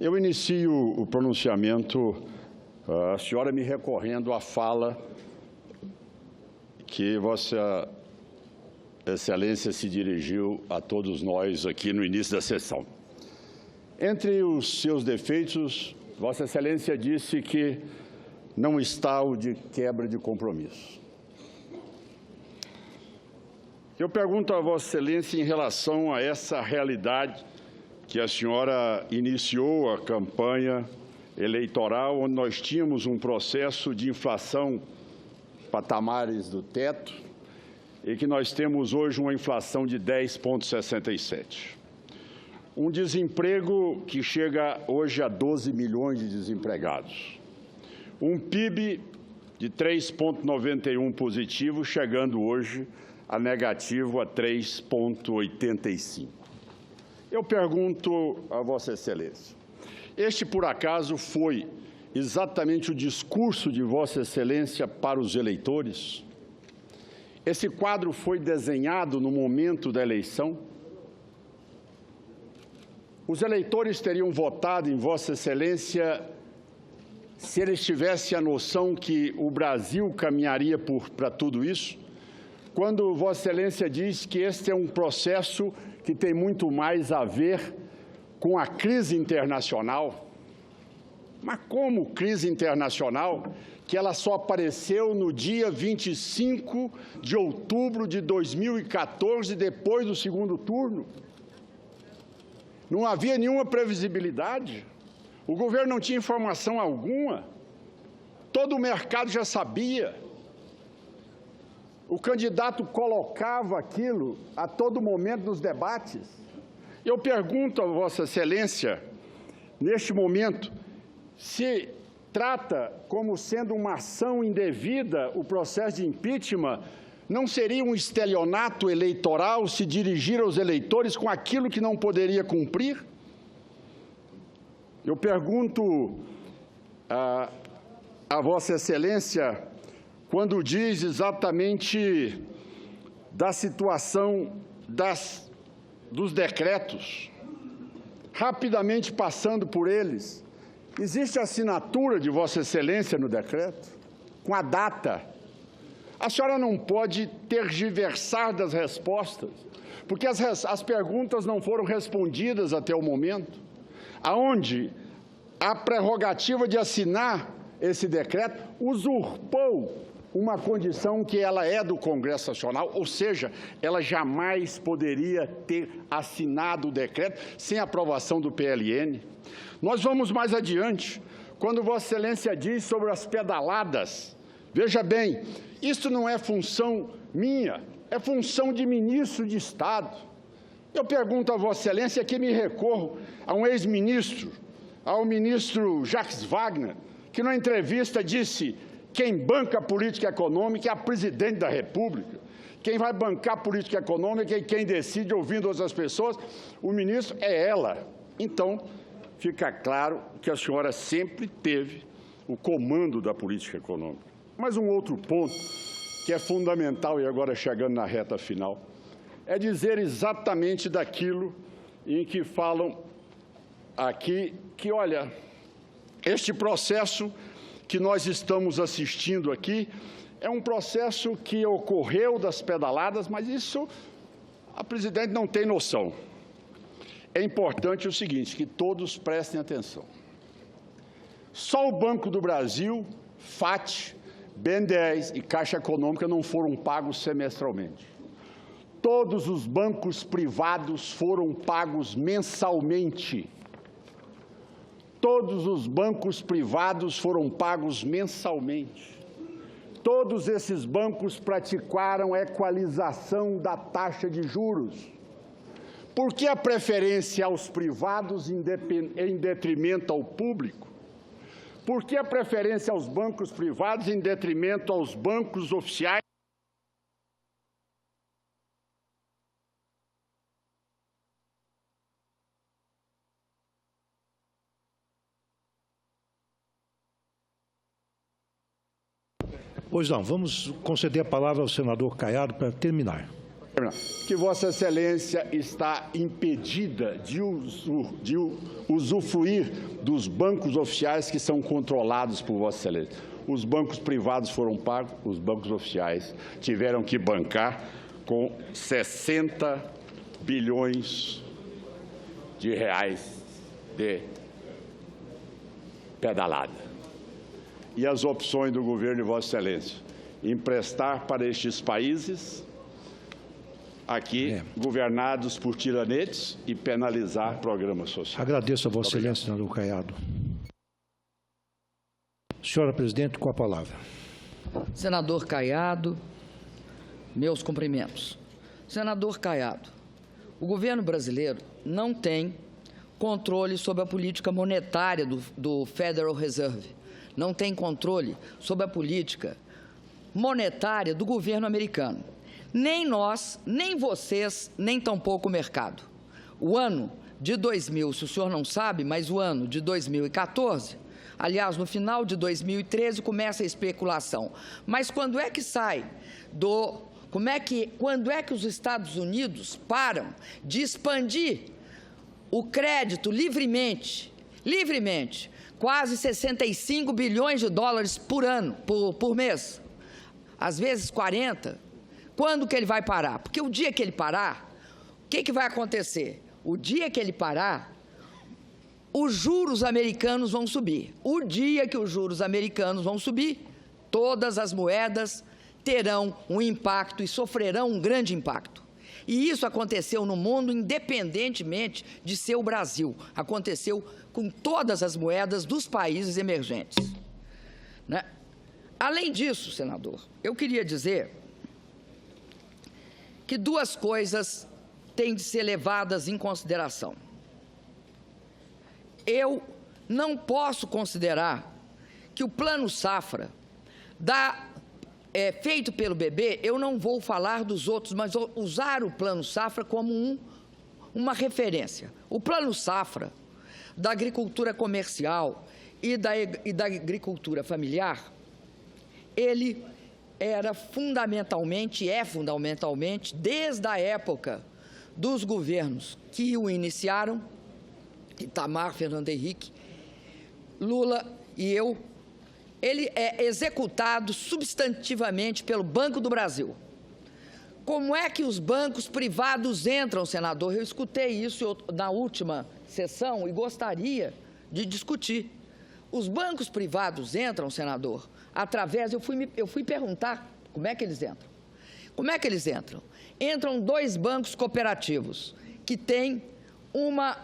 Eu inicio o pronunciamento, a senhora me recorrendo à fala que Vossa Excelência se dirigiu a todos nós aqui no início da sessão. Entre os seus defeitos, Vossa Excelência disse que não está o de quebra de compromisso. Eu pergunto a Vossa Excelência em relação a essa realidade que a senhora iniciou a campanha eleitoral, onde nós tínhamos um processo de inflação patamares do teto e que nós temos hoje uma inflação de 10,67. Um desemprego que chega hoje a 12 milhões de desempregados. Um PIB de 3,91 positivo, chegando hoje a negativo a 3,85. Eu pergunto a Vossa Excelência, este, por acaso, foi exatamente o discurso de Vossa Excelência para os eleitores? Esse quadro foi desenhado no momento da eleição? Os eleitores teriam votado em Vossa Excelência se eles tivessem a noção que o Brasil caminharia para tudo isso? Quando Vossa Excelência diz que este é um processo que tem muito mais a ver com a crise internacional. Mas como crise internacional, que ela só apareceu no dia 25 de outubro de 2014, depois do segundo turno? Não havia nenhuma previsibilidade, o governo não tinha informação alguma, todo o mercado já sabia. O candidato colocava aquilo a todo momento nos debates. Eu pergunto a Vossa Excelência, neste momento, se trata como sendo uma ação indevida o processo de impeachment, não seria um estelionato eleitoral se dirigir aos eleitores com aquilo que não poderia cumprir? Eu pergunto a Vossa Excelência, quando diz exatamente da situação dos decretos, rapidamente passando por eles, existe a assinatura de Vossa Excelência no decreto, com a data. A senhora não pode tergiversar das respostas, porque as perguntas não foram respondidas até o momento, aonde a prerrogativa de assinar esse decreto usurpou uma condição que ela é do Congresso Nacional, ou seja, ela jamais poderia ter assinado o decreto sem aprovação do PLN. Nós vamos mais adiante, quando Vossa Excelência diz sobre as pedaladas. Veja bem, isso não é função minha, é função de ministro de Estado. Eu pergunto a Vossa Excelência, que me recorro a um ex-ministro, ao ministro Jacques Wagner, que numa entrevista disse: quem banca a política econômica é a presidente da República. Quem vai bancar a política econômica e quem decide, ouvindo outras pessoas, o ministro é ela. Então, fica claro que a senhora sempre teve o comando da política econômica. Mas um outro ponto que é fundamental, e agora chegando na reta final, é dizer exatamente daquilo em que falam aqui, que, olha, este processo que nós estamos assistindo aqui é um processo que ocorreu das pedaladas, mas isso a presidente não tem noção. É importante o seguinte, que todos prestem atenção. Só o Banco do Brasil, FAT, BNDES e Caixa Econômica não foram pagos semestralmente. Todos os bancos privados foram pagos mensalmente. Todos os bancos privados foram pagos mensalmente. Todos esses bancos praticaram equalização da taxa de juros. Por que a preferência aos privados em detrimento ao público? Por que a preferência aos bancos privados em detrimento aos bancos oficiais? Pois não, vamos conceder a palavra ao senador Caiado para terminar. que Vossa Excelência está impedida de usufruir dos bancos oficiais que são controlados por Vossa Excelência. Os bancos privados foram pagos, os bancos oficiais tiveram que bancar com 60 bilhões de reais de pedalada. E as opções do governo de Vossa Excelência? Emprestar para estes países, aqui, governados por tiranetes, e penalizar programas sociais. Agradeço a Vossa Excelência, senador Caiado. Senhora Presidente, com a palavra. Senador Caiado, meus cumprimentos. Senador Caiado, o governo brasileiro não tem controle sobre a política monetária do Federal Reserve, não tem controle sobre a política monetária do governo americano. Nem nós, nem vocês, nem tampouco o mercado. O ano de 2000, se o senhor não sabe, mas o ano de 2014, aliás, no final de 2013 começa a especulação. Mas quando é que sai quando é que os Estados Unidos param de expandir o crédito livremente, quase 65 bilhões de dólares por ano, por mês, às vezes 40, quando que ele vai parar? Porque o dia que ele parar, o que vai acontecer? O dia que ele parar, os juros americanos vão subir. O dia que os juros americanos vão subir, todas as moedas terão um impacto e sofrerão um grande impacto. E isso aconteceu no mundo, independentemente de ser o Brasil. Aconteceu com todas as moedas dos países emergentes, né? Além disso, senador, eu queria dizer que duas coisas têm de ser levadas em consideração. Eu não posso considerar que o Plano Safra feito pelo BB, eu não vou falar dos outros, mas vou usar o Plano Safra como uma referência. O Plano Safra da agricultura comercial e da agricultura familiar, ele era fundamentalmente, desde a época dos governos que o iniciaram, Itamar, Fernando Henrique, Lula e eu, ele é executado substantivamente pelo Banco do Brasil. Como é que os bancos privados entram, senador? Eu escutei isso na última sessão e gostaria de discutir. Os bancos privados entram, senador, através... Eu fui perguntar como é que eles entram. Como é que eles entram? Entram dois bancos cooperativos que têm uma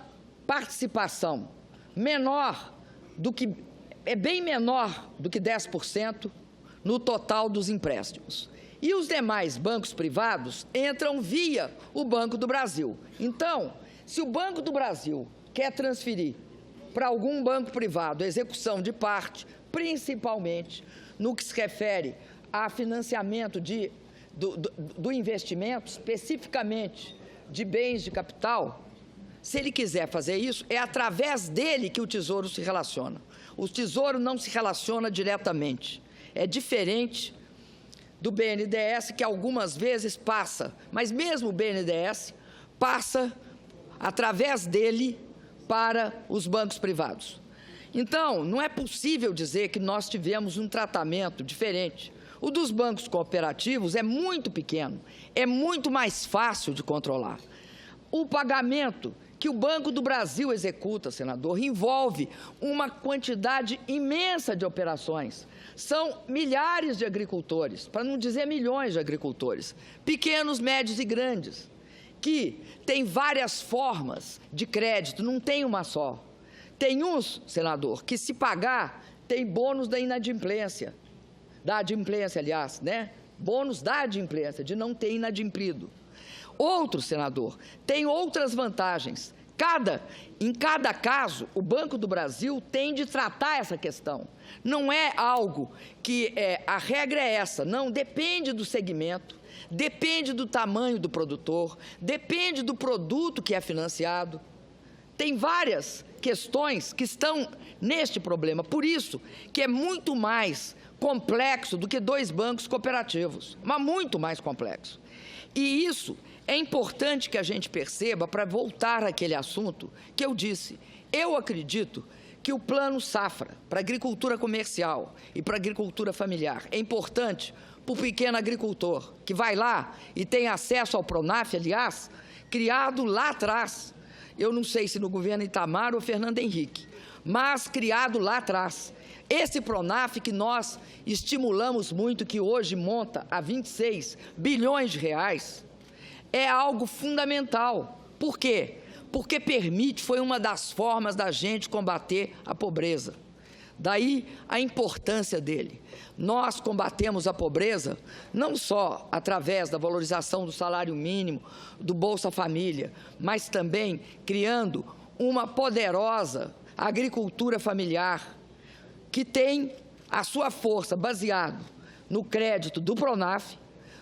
participação menor do que... bem menor do que 10% no total dos empréstimos. E os demais bancos privados entram via o Banco do Brasil. Então, se o Banco do Brasil quer transferir para algum banco privado a execução de parte, principalmente no que se refere a financiamento do investimento, especificamente de bens de capital, se ele quiser fazer isso, é através dele que o Tesouro se relaciona. O Tesouro não se relaciona diretamente. É diferente do BNDES, que algumas vezes passa, mas mesmo o BNDES passa através dele para os bancos privados. Então, não é possível dizer que nós tivemos um tratamento diferente. O dos bancos cooperativos é muito pequeno, é muito mais fácil de controlar. O pagamento que o Banco do Brasil executa, senador, envolve uma quantidade imensa de operações. São milhares de agricultores, para não dizer milhões de agricultores, pequenos, médios e grandes, que têm várias formas de crédito, não tem uma só. Tem uns, senador, que se pagar, tem bônus da inadimplência, aliás, né? Bônus da adimplência, de não ter inadimplido. Outro, senador, tem outras vantagens. Em cada caso, o Banco do Brasil tem de tratar essa questão. Não é algo que a regra é essa, não, depende do segmento, depende do tamanho do produtor, depende do produto que é financiado. Tem várias questões que estão neste problema, por isso que é muito mais complexo do que dois bancos cooperativos, mas muito mais complexo. E isso é importante que a gente perceba para voltar àquele assunto que eu disse. Eu acredito que o Plano Safra para a agricultura comercial e para a agricultura familiar é importante para o pequeno agricultor, que vai lá e tem acesso ao PRONAF, aliás, criado lá atrás. Eu não sei se no governo Itamar ou Fernando Henrique, mas criado lá atrás. Esse PRONAF que nós estimulamos muito, que hoje monta a 26 bilhões de reais, é algo fundamental. Por quê? Porque permite, foi uma das formas da gente combater a pobreza. Daí a importância dele. Nós combatemos a pobreza não só através da valorização do salário mínimo, do Bolsa Família, mas também criando uma poderosa agricultura familiar que tem a sua força baseado no crédito do PRONAF,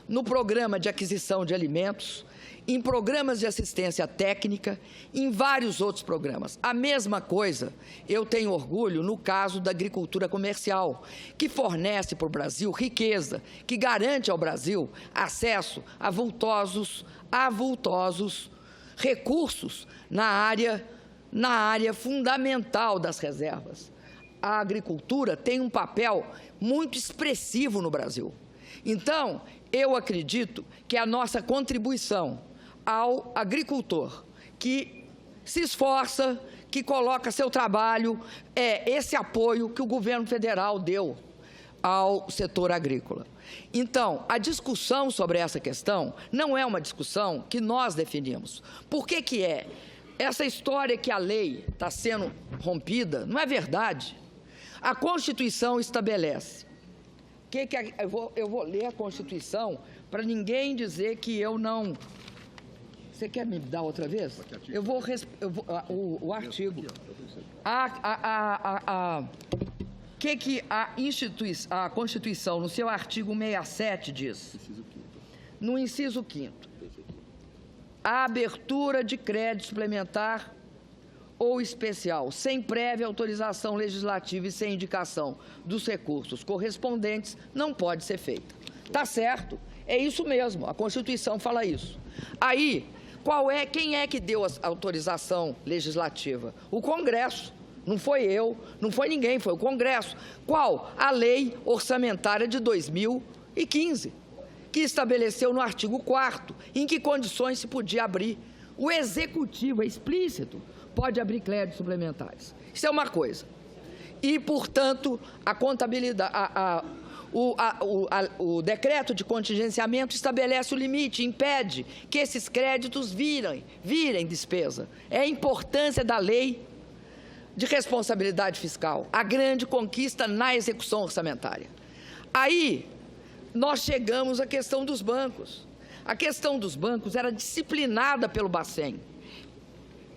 no programa de aquisição de alimentos, em programas de assistência técnica, em vários outros programas. A mesma coisa, eu tenho orgulho no caso da agricultura comercial, que fornece para o Brasil riqueza, que garante ao Brasil acesso a avultosos recursos na área fundamental das reservas. A agricultura tem um papel muito expressivo no Brasil. Então, eu acredito que a nossa contribuição ao agricultor que se esforça, que coloca seu trabalho, é esse apoio que o governo federal deu ao setor agrícola. Então, a discussão sobre essa questão não é uma discussão que nós definimos. Por que que é? Essa história que a lei está sendo rompida não é verdade. A Constituição estabelece. Eu vou ler a Constituição para ninguém dizer que eu não... Você quer me dar outra vez? O artigo. A Constituição, no seu artigo 67, diz, no inciso 5º, a abertura de crédito suplementar ou especial, sem prévia autorização legislativa e sem indicação dos recursos correspondentes, não pode ser feita. Está certo? É isso mesmo, a Constituição fala isso. Aí, quem é que deu a autorização legislativa? O Congresso. Não foi eu, não foi ninguém, foi o Congresso. Qual? A Lei Orçamentária de 2015, que estabeleceu no artigo 4º em que condições se podia abrir. O Executivo, é explícito, pode abrir créditos suplementares. Isso é uma coisa. E, portanto, a contabilidade... O decreto de contingenciamento estabelece o limite, impede que esses créditos virem despesa. É a importância da lei de responsabilidade fiscal, a grande conquista na execução orçamentária. Aí, nós chegamos à questão dos bancos. A questão dos bancos era disciplinada pelo Bacen.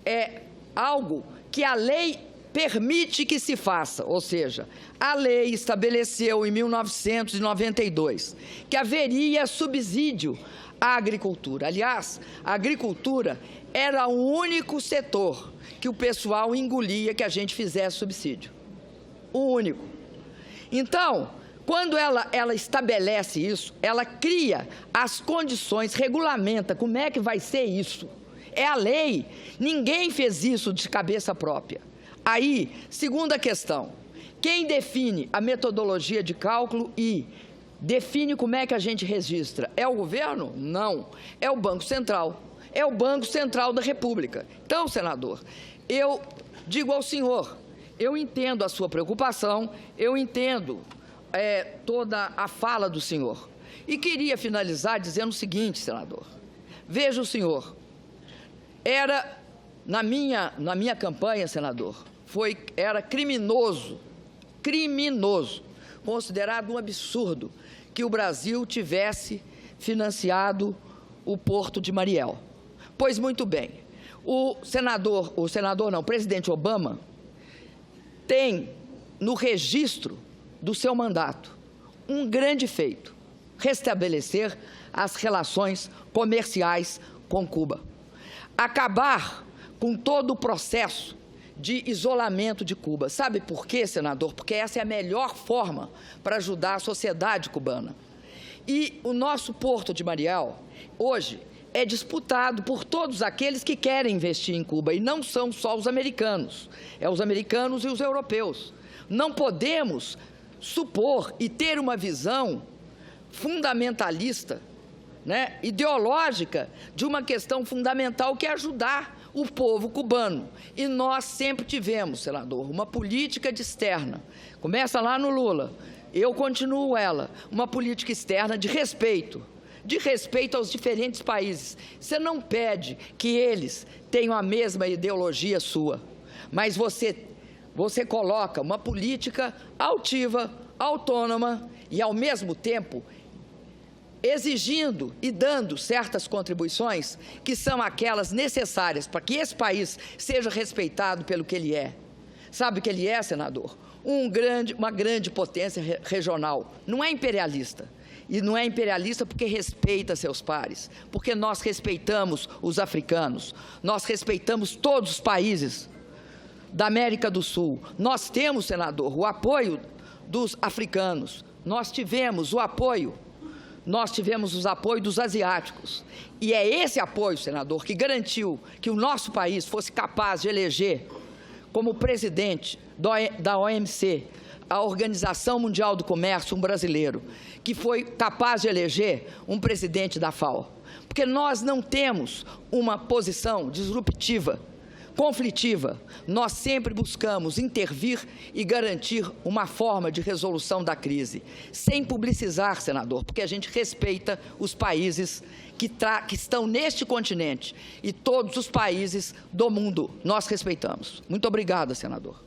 É algo que a lei permite que se faça, ou seja, a lei estabeleceu em 1992 que haveria subsídio à agricultura. Aliás, a agricultura era o único setor que o pessoal engolia que a gente fizesse subsídio. O único. Então, quando ela estabelece isso, ela cria as condições, regulamenta como é que vai ser isso. É a lei. Ninguém fez isso de cabeça própria. Aí, segunda questão, quem define a metodologia de cálculo e define como é que a gente registra? É o governo? Não. É o Banco Central. É o Banco Central da República. Então, senador, eu digo ao senhor, eu entendo a sua preocupação, eu entendo toda a fala do senhor. E queria finalizar dizendo o seguinte, senador. Veja o senhor, na minha campanha, senador, era criminoso, considerado um absurdo que o Brasil tivesse financiado o Porto de Mariel. Pois muito bem, o presidente Obama tem no registro do seu mandato um grande feito, restabelecer as relações comerciais com Cuba, acabar com todo o processo de isolamento de Cuba. Sabe por quê, senador? Porque essa é a melhor forma para ajudar a sociedade cubana. E o nosso Porto de Mariel, hoje, é disputado por todos aqueles que querem investir em Cuba, e não são só os americanos, é os americanos e os europeus. Não podemos supor e ter uma visão fundamentalista, né, ideológica, de uma questão fundamental que é ajudar o povo cubano. E nós sempre tivemos, senador, uma política externa. Começa lá no Lula, eu continuo ela, uma política externa de respeito aos diferentes países. Você não pede que eles tenham a mesma ideologia sua, mas você coloca uma política altiva, autônoma e, ao mesmo tempo, exigindo e dando certas contribuições que são aquelas necessárias para que esse país seja respeitado pelo que ele é. Sabe o que ele é, senador? Uma grande potência regional. Não é imperialista. E não é imperialista porque respeita seus pares, porque nós respeitamos os africanos, nós respeitamos todos os países da América do Sul. Nós temos, senador, o apoio dos africanos, nós tivemos os apoios dos asiáticos. E é esse apoio, senador, que garantiu que o nosso país fosse capaz de eleger como presidente da OMC, a Organização Mundial do Comércio, um brasileiro, que foi capaz de eleger um presidente da FAO. Porque nós não temos uma posição disruptiva, conflitiva. Nós sempre buscamos intervir e garantir uma forma de resolução da crise, sem publicizar, senador, porque a gente respeita os países que estão neste continente e todos os países do mundo nós respeitamos. Muito obrigada, senador.